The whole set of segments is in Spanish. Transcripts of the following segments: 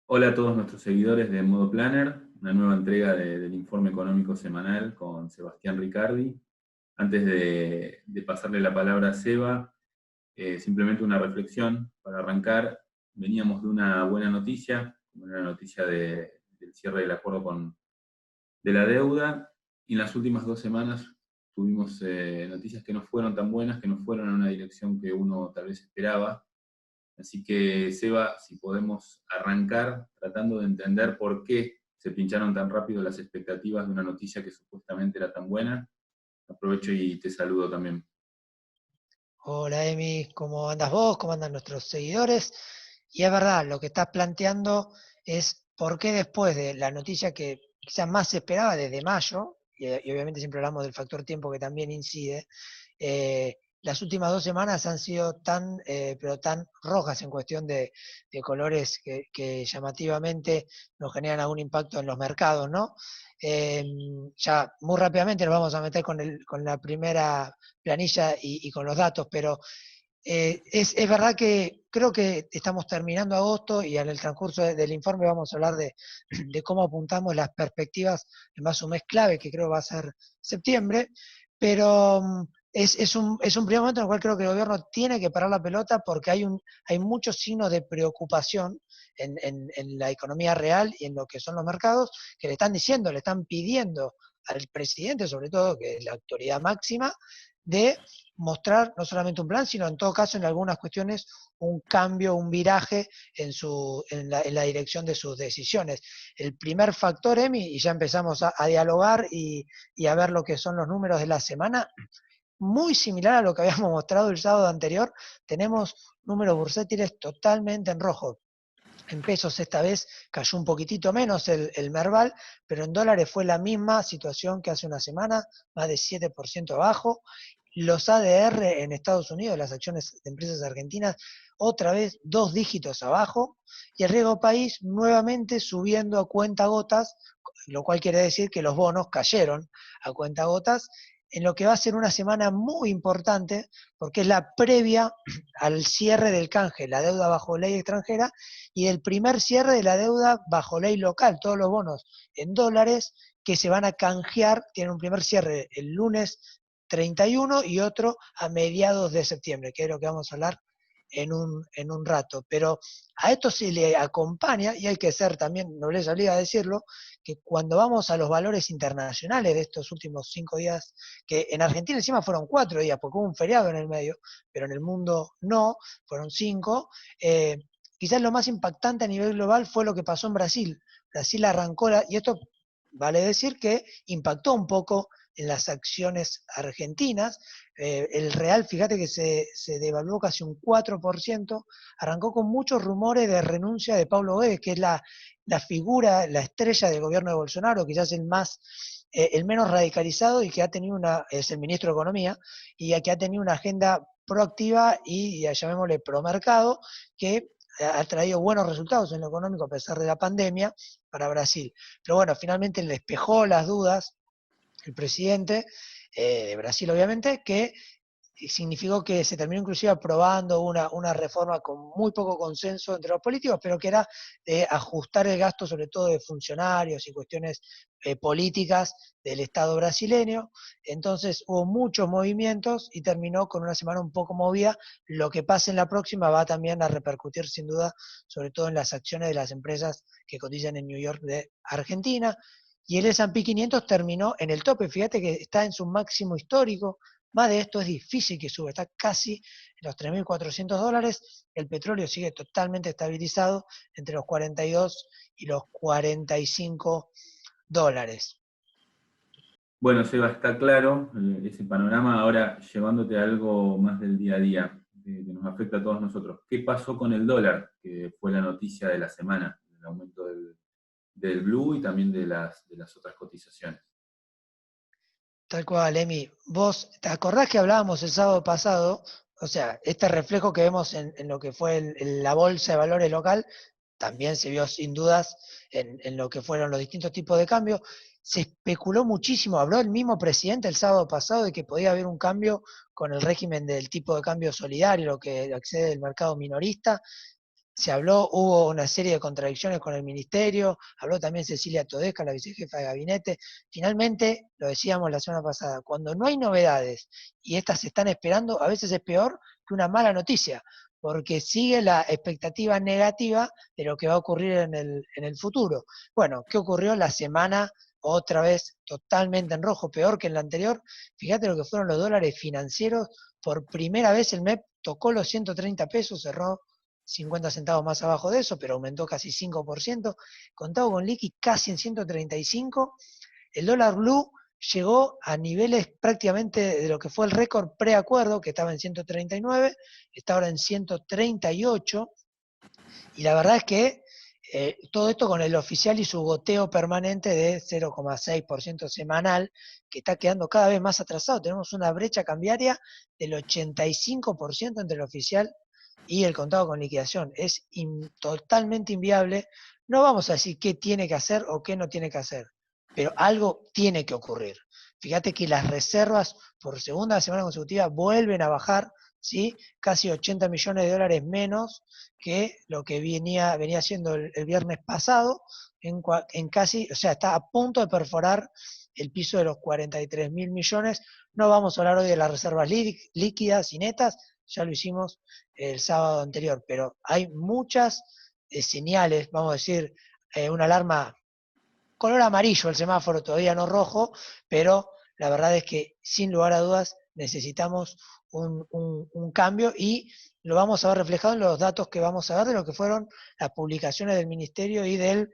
Hola a todos nuestros seguidores de Modo Planner, una nueva entrega del informe económico semanal con Sebastián Ricardi. Antes de pasarle la palabra a Seba, simplemente una reflexión para arrancar. Veníamos de una buena noticia, como era la noticia del cierre del acuerdo de la deuda, y en las últimas 2 semanas tuvimos noticias que no fueron tan buenas, que no fueron en una dirección que uno tal vez esperaba. Así que, Seba, si podemos arrancar tratando de entender por qué se pincharon tan rápido las expectativas de una noticia que supuestamente era tan buena. Aprovecho y te saludo también. Hola Emi, ¿cómo andas vos? ¿Cómo andan nuestros seguidores? Y es verdad, lo que estás planteando es por qué después de la noticia que quizás más se esperaba desde mayo, y obviamente siempre hablamos del factor tiempo que también incide, las últimas 2 semanas han sido tan, pero tan rojas en cuestión de colores que llamativamente nos generan algún impacto en los mercados, ¿no? Eh, ya muy rápidamente nos vamos a meter con la primera planilla y con los datos, pero es verdad que creo que estamos terminando agosto y en el transcurso del informe vamos a hablar de cómo apuntamos las perspectivas en más un mes clave, que creo va a ser septiembre, pero es un primer momento en el cual creo que el gobierno tiene que parar la pelota porque hay muchos signos de preocupación en la economía real y en lo que son los mercados, que le están diciendo, le están pidiendo al presidente, sobre todo, que es la autoridad máxima, de mostrar no solamente un plan, sino en todo caso en algunas cuestiones un cambio, un viraje en la dirección de sus decisiones. El primer factor, Emi, y ya empezamos a dialogar y a ver lo que son los números de la semana, muy similar a lo que habíamos mostrado el sábado anterior, tenemos números bursátiles totalmente en rojo. En pesos esta vez cayó un poquitito menos el Merval, pero en dólares fue la misma situación que hace una semana, más de 7% abajo. Los ADR en Estados Unidos, las acciones de empresas argentinas, otra vez 2 dígitos abajo, y el riesgo país nuevamente subiendo a cuentagotas, lo cual quiere decir que los bonos cayeron a cuentagotas, en lo que va a ser una semana muy importante, porque es la previa al cierre del canje, la deuda bajo ley extranjera, y el primer cierre de la deuda bajo ley local, todos los bonos en dólares que se van a canjear, tienen un primer cierre el lunes 31 y otro a mediados de septiembre, que es lo que vamos a hablar en un rato. Pero a esto se le acompaña, y hay que ser también, no les obliga a decirlo, que cuando vamos a los valores internacionales de estos últimos 5 días, que en Argentina encima fueron 4 días, porque hubo un feriado en el medio, pero en el mundo no, fueron 5, quizás lo más impactante a nivel global fue lo que pasó en Brasil. Brasil arrancó, y esto vale decir que impactó un poco en las acciones argentinas. El real, fíjate que se devaluó casi un 4%, arrancó con muchos rumores de renuncia de Pablo Guedes, que es la figura, la estrella del gobierno de Bolsonaro, quizás el menos radicalizado y que ha tenido es el ministro de Economía, y que ha tenido una agenda proactiva y llamémosle promercado, que ha traído buenos resultados en lo económico a pesar de la pandemia para Brasil. Pero bueno, finalmente le despejó las dudas el presidente de Brasil, obviamente, que significó que se terminó inclusive aprobando una reforma con muy poco consenso entre los políticos, pero que era ajustar el gasto sobre todo de funcionarios y cuestiones políticas del Estado brasileño. Entonces hubo muchos movimientos y terminó con una semana un poco movida. Lo que pase en la próxima va también a repercutir sin duda, sobre todo en las acciones de las empresas que cotizan en New York de Argentina. Y el S&P 500 terminó en el tope, fíjate que está en su máximo histórico, más de esto es difícil que suba, está casi en los $3.400, el petróleo sigue totalmente estabilizado entre los 42 y los $45. Bueno, Seba, está claro ese panorama. Ahora, llevándote a algo más del día a día, que nos afecta a todos nosotros. ¿Qué pasó con el dólar? Que fue la noticia de la semana, el aumento del blue y también de las otras cotizaciones. Tal cual, Emi. Vos, ¿te acordás que hablábamos el sábado pasado? O sea, este reflejo que vemos en lo que fue la bolsa de valores local, también se vio sin dudas en lo que fueron los distintos tipos de cambios. Se especuló muchísimo, habló el mismo presidente el sábado pasado de que podía haber un cambio con el régimen del tipo de cambio solidario, lo que accede el mercado minorista. se habló, hubo una serie de contradicciones con el ministerio, habló también Cecilia Todesca, la vicejefa de gabinete. Finalmente, lo decíamos la semana pasada, cuando no hay novedades y estas se están esperando, a veces es peor que una mala noticia, porque sigue la expectativa negativa de lo que va a ocurrir en el futuro. Bueno, ¿qué ocurrió la semana? Otra vez totalmente en rojo, peor que en la anterior. Fíjate lo que fueron los dólares financieros. Por primera vez el MEP tocó los 130 pesos, cerró 50 centavos más abajo de eso, pero aumentó casi 5%, contado con liqui casi en 135, el dólar blue llegó a niveles prácticamente de lo que fue el récord preacuerdo, que estaba en 139, está ahora en 138, y la verdad es que todo esto con el oficial y su goteo permanente de 0,6% semanal, que está quedando cada vez más atrasado. Tenemos una brecha cambiaria del 85% entre el oficial y el contado con liquidación. Es totalmente inviable. No vamos a decir qué tiene que hacer o qué no tiene que hacer, pero algo tiene que ocurrir. Fíjate que las reservas por segunda semana consecutiva vuelven a bajar, ¿sí? Casi 80 millones de dólares menos que lo que venía siendo el viernes pasado, en casi, o sea, está a punto de perforar el piso de los 43 mil millones. No vamos a hablar hoy de las reservas líquidas y netas, ya lo hicimos el sábado anterior, pero hay muchas señales, vamos a decir, una alarma color amarillo el semáforo, todavía no rojo, pero la verdad es que sin lugar a dudas necesitamos un cambio y lo vamos a ver reflejado en los datos que vamos a ver de lo que fueron las publicaciones del Ministerio y del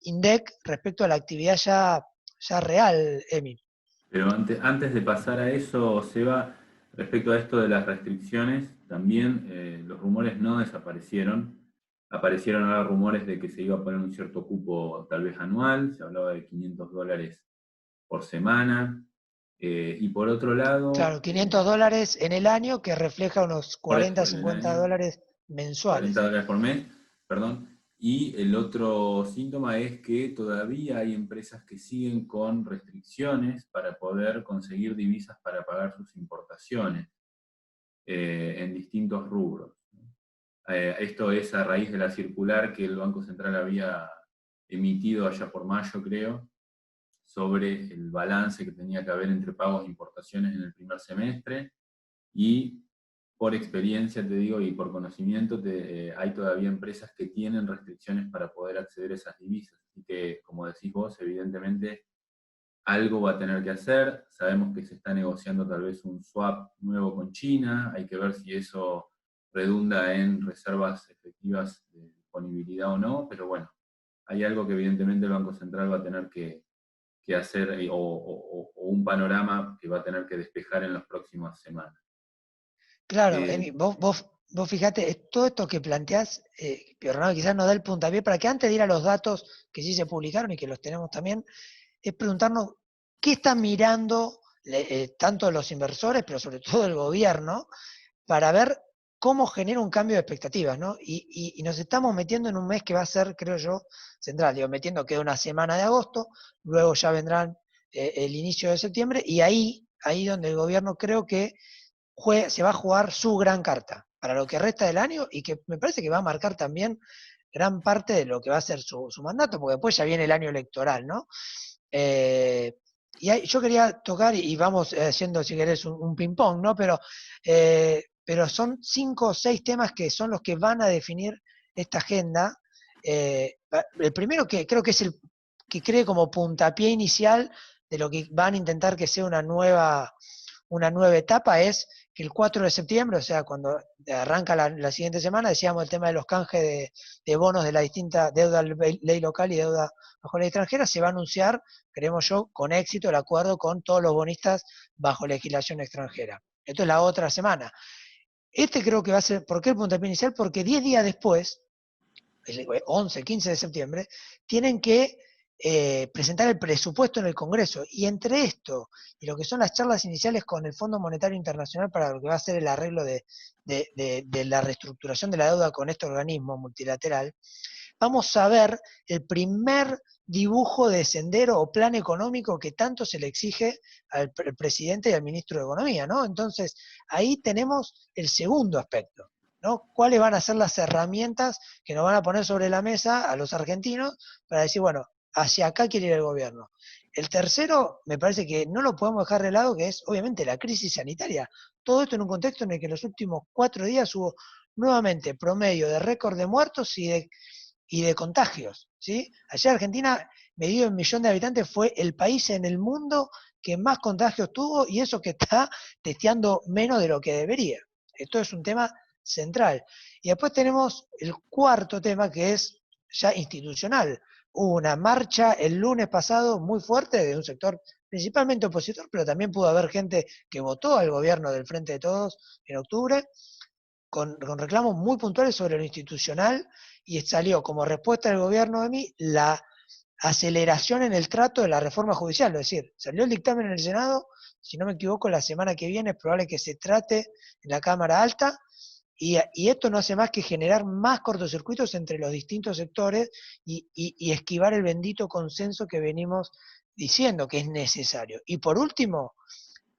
INDEC respecto a la actividad ya real, Emi. Pero antes de pasar a eso, Seba, respecto a esto de las restricciones, también los rumores no desaparecieron. Aparecieron ahora rumores de que se iba a poner un cierto cupo tal vez anual, se hablaba de $500 por semana. Y por otro lado, Claro, $500 en el año que refleja unos por eso 40, en el 50 año, dólares 40 mensuales. dólares por mes, perdón. Y el otro síntoma es que todavía hay empresas que siguen con restricciones para poder conseguir divisas para pagar sus importaciones en distintos rubros. Esto es a raíz de la circular que el Banco Central había emitido allá por mayo, creo, sobre el balance que tenía que haber entre pagos e importaciones en el primer semestre, y por experiencia te digo y por conocimiento hay todavía empresas que tienen restricciones para poder acceder a esas divisas, así que como decís vos, evidentemente algo va a tener que hacer. Sabemos que se está negociando tal vez un swap nuevo con China, hay que ver si eso redunda en reservas efectivas de disponibilidad o no, pero bueno, hay algo que evidentemente el Banco Central va a tener que hacer o un panorama que va a tener que despejar en las próximas semanas. Claro, Eh, Emi, vos fíjate, todo esto que planteás, Pionero quizás nos da el puntapié para que antes de ir a los datos que sí se publicaron y que los tenemos también, es preguntarnos qué están mirando tanto los inversores, pero sobre todo el gobierno, para ver cómo genera un cambio de expectativas, ¿no? Y nos estamos metiendo en un mes que va a ser, creo yo, central. Digo, metiendo queda una semana de agosto, luego ya vendrán el inicio de septiembre, y ahí donde el gobierno creo que se va a jugar su gran carta para lo que resta del año y que me parece que va a marcar también gran parte de lo que va a ser su mandato, porque después ya viene el año electoral, ¿no? Eh, yo quería tocar, y vamos haciendo, si querés, un ping-pong, ¿no? Pero son 5 o 6 temas que son los que van a definir esta agenda. El primero que creo que es el que cree como puntapié inicial de lo que van a intentar que sea una nueva etapa es que el 4 de septiembre, o sea, cuando arranca la siguiente semana, decíamos el tema de los canjes de bonos de la distinta deuda ley local y deuda bajo ley extranjera, se va a anunciar, creemos yo, con éxito el acuerdo con todos los bonistas bajo legislación extranjera. Esto es la otra semana. Este creo que va a ser, ¿por qué el puntapié inicial? Porque 10 días después, el 11, 15 de septiembre, tienen que presentar el presupuesto en el Congreso. Y entre esto y lo que son las charlas iniciales con el Fondo Monetario Internacional para lo que va a ser el arreglo de la reestructuración de la deuda con este organismo multilateral, vamos a ver el primer dibujo de sendero o plan económico que tanto se le exige al presidente y al ministro de Economía, ¿no? Entonces, ahí tenemos el segundo aspecto, ¿no? ¿Cuáles van a ser las herramientas que nos van a poner sobre la mesa a los argentinos para decir, bueno, hacia acá quiere ir el gobierno? El tercero, me parece que no lo podemos dejar de lado, que es obviamente la crisis sanitaria. Todo esto en un contexto en el que en los últimos 4 días hubo nuevamente promedio de récord de muertos y de contagios, ¿sí? Ayer Argentina, medido en millón de habitantes, fue el país en el mundo que más contagios tuvo y eso que está testeando menos de lo que debería. Esto es un tema central. Y después tenemos el cuarto tema que es ya institucional. Hubo una marcha el lunes pasado muy fuerte de un sector principalmente opositor, pero también pudo haber gente que votó al gobierno del Frente de Todos en octubre, con reclamos muy puntuales sobre lo institucional, y salió como respuesta del gobierno de mí la aceleración en el trato de la reforma judicial, es decir, salió el dictamen en el Senado, si no me equivoco la semana que viene es probable que se trate en la Cámara Alta, y esto no hace más que generar más cortocircuitos entre los distintos sectores y esquivar el bendito consenso que venimos diciendo que es necesario. Y por último,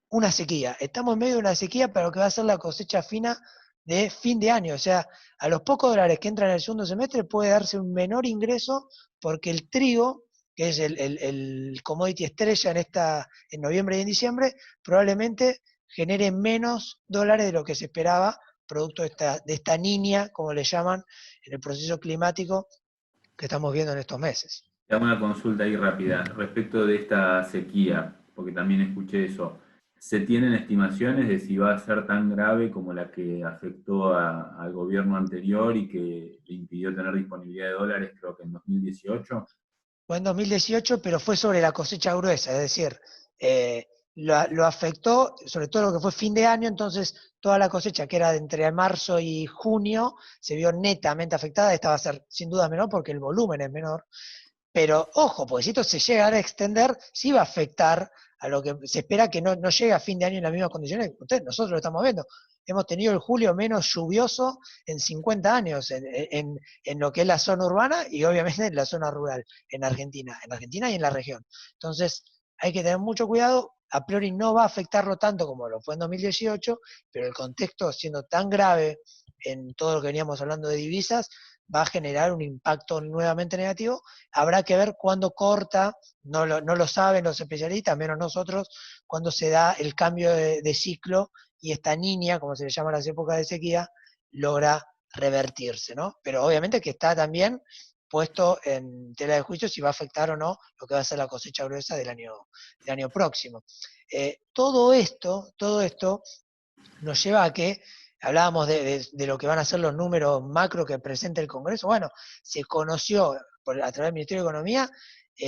una sequía. Estamos en medio de una sequía para lo que va a ser la cosecha fina de fin de año. O sea, a los pocos dólares que entran en el segundo semestre puede darse un menor ingreso porque el trigo, que es el commodity estrella en noviembre y en diciembre, probablemente genere menos dólares de lo que se esperaba, producto de esta niña, como le llaman, en el proceso climático que estamos viendo en estos meses. Te hago una consulta ahí rápida respecto de esta sequía, porque también escuché eso. ¿Se tienen estimaciones de si va a ser tan grave como la que afectó al gobierno anterior y que le impidió tener disponibilidad de dólares, creo que en 2018? Fue en 2018, pero fue sobre la cosecha gruesa, es decir, eh, lo afectó sobre todo lo que fue fin de año, entonces toda la cosecha que era de entre marzo y junio se vio netamente afectada. Esta va a ser sin duda menor porque el volumen es menor, pero ojo, porque si esto se llega a extender, sí va a afectar a lo que se espera que no llegue a fin de año en las mismas condiciones. Nosotros lo estamos viendo. Hemos tenido el julio menos lluvioso en 50 años en lo que es la zona urbana y obviamente en la zona rural, en Argentina y en la región. Entonces, hay que tener mucho cuidado. A priori no va a afectarlo tanto como lo fue en 2018, pero el contexto siendo tan grave en todo lo que veníamos hablando de divisas, va a generar un impacto nuevamente negativo. Habrá que ver cuándo corta, no lo saben los especialistas, menos nosotros, cuándo se da el cambio de ciclo y esta niña, como se le llama a las épocas de sequía, logra revertirse, ¿no? Pero obviamente que está también puesto en tela de juicio si va a afectar o no lo que va a ser la cosecha gruesa del año próximo. Todo esto nos lleva a que hablábamos de lo que van a ser los números macro que presenta el Congreso. Bueno, se conoció a través del Ministerio de Economía,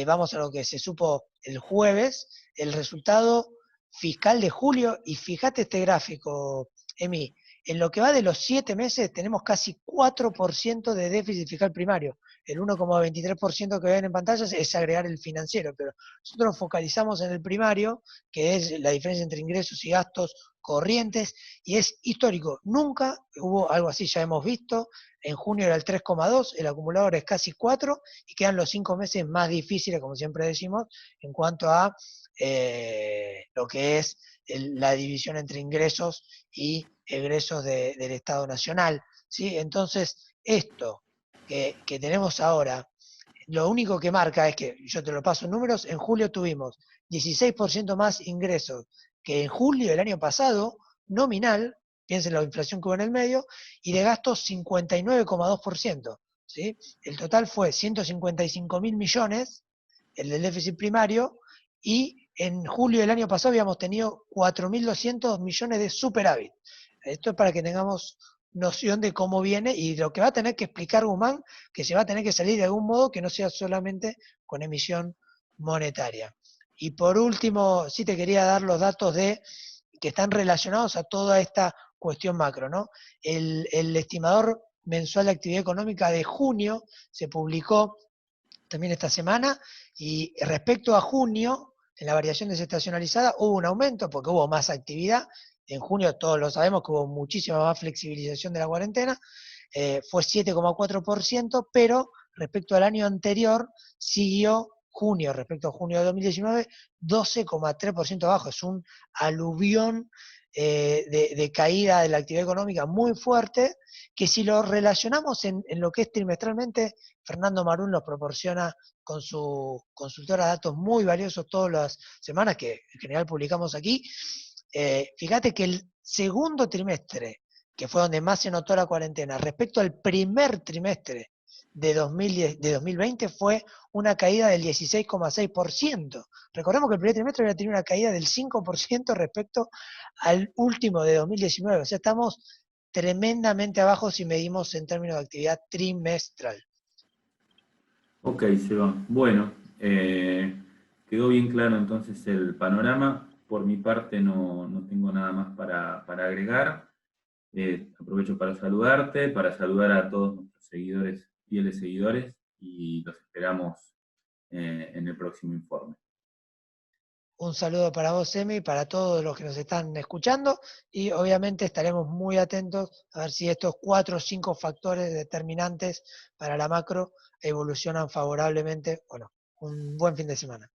vamos a lo que se supo el jueves, el resultado fiscal de julio, y fíjate este gráfico, Emi, en lo que va de los 7 meses tenemos casi 4% de déficit fiscal primario. El 1,23% que ven en pantalla es agregar el financiero, pero nosotros nos focalizamos en el primario, que es la diferencia entre ingresos y gastos corrientes, y es histórico. Nunca hubo algo así, ya hemos visto, en junio era el 3,2, el acumulador es casi 4, y quedan los 5 meses más difíciles, como siempre decimos, en cuanto a lo que es la división entre ingresos y egresos del Estado Nacional, ¿sí? Entonces, esto que tenemos ahora, lo único que marca es que, yo te lo paso en números, en julio tuvimos 16% más ingresos que en julio del año pasado, nominal, piensen la inflación que hubo en el medio, y de gastos 59,2%. ¿Sí? El total fue 155.000 millones, el del déficit primario, y en julio del año pasado habíamos tenido 4.200 millones de superávit. Esto es para que tengamos noción de cómo viene y lo que va a tener que explicar Guzmán, que se va a tener que salir de algún modo que no sea solamente con emisión monetaria. Y por último, sí te quería dar los datos que están relacionados a toda esta cuestión macro, ¿no? El estimador mensual de actividad económica de junio se publicó también esta semana, y respecto a junio, en la variación desestacionalizada hubo un aumento porque hubo más actividad. En junio todos lo sabemos que hubo muchísima más flexibilización de la cuarentena, fue 7,4%, pero respecto al año anterior siguió junio, respecto a junio de 2019, 12,3% abajo. Es un aluvión de caída de la actividad económica muy fuerte, que si lo relacionamos en lo que es trimestralmente, Fernando Marún nos proporciona con su consultora datos muy valiosos todas las semanas, que en general publicamos aquí. Fíjate que el segundo trimestre, que fue donde más se notó la cuarentena, respecto al primer trimestre de 2020 fue una caída del 16,6%. Recordemos que el primer trimestre había tenido una caída del 5% respecto al último de 2019. O sea, estamos tremendamente abajo si medimos en términos de actividad trimestral. Ok, Seba. Bueno, quedó bien claro entonces el panorama. Por mi parte no tengo nada más para agregar. Aprovecho para saludarte, para saludar a todos nuestros seguidores, fieles seguidores, y los esperamos en el próximo informe. Un saludo para vos, Emi, para todos los que nos están escuchando y obviamente estaremos muy atentos a ver si estos 4 o 5 factores determinantes para la macro evolucionan favorablemente o no. Un buen fin de semana.